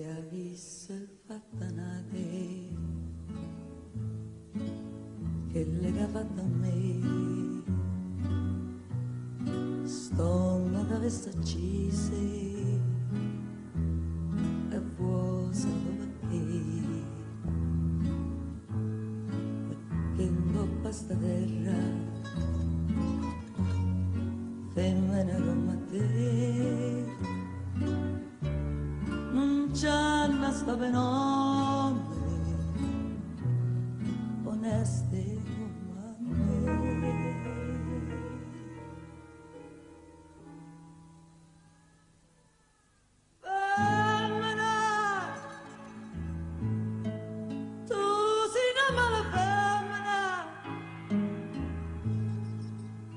Se avesse fatta una te che lega fatta a me, stonna d'avesse accise e vuoi solo perché in coppa sta terra femmina come te non c'hanno sta penone oneste come me. Femmina, tu sei una mala femmina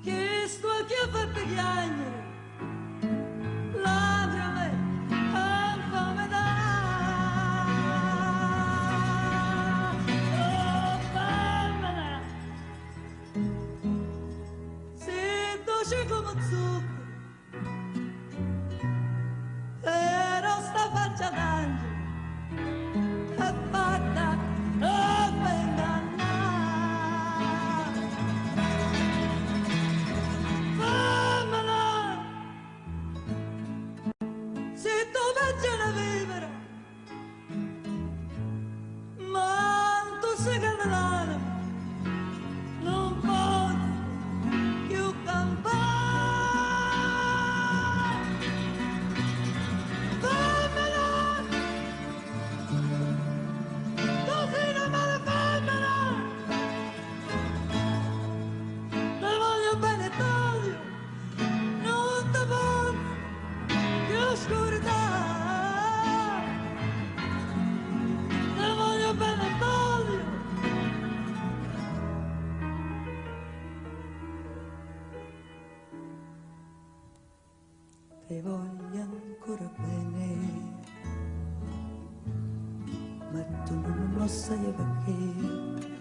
che sto qui a farti piangere lacrime e fame da. Oh femmina, sei dolce come zucchero però sta faccia d'angelo è fatta per ingannare. Femmina, se tu vogliono vivere ma tu sei catalana non posso più campare. Femmina, tu sei una mala femmina, te voglio bene t'odio, non ti voglio più oscurità. Te voglio bene t'odio. Te voglio ancora bene, ma tu non lo sai perché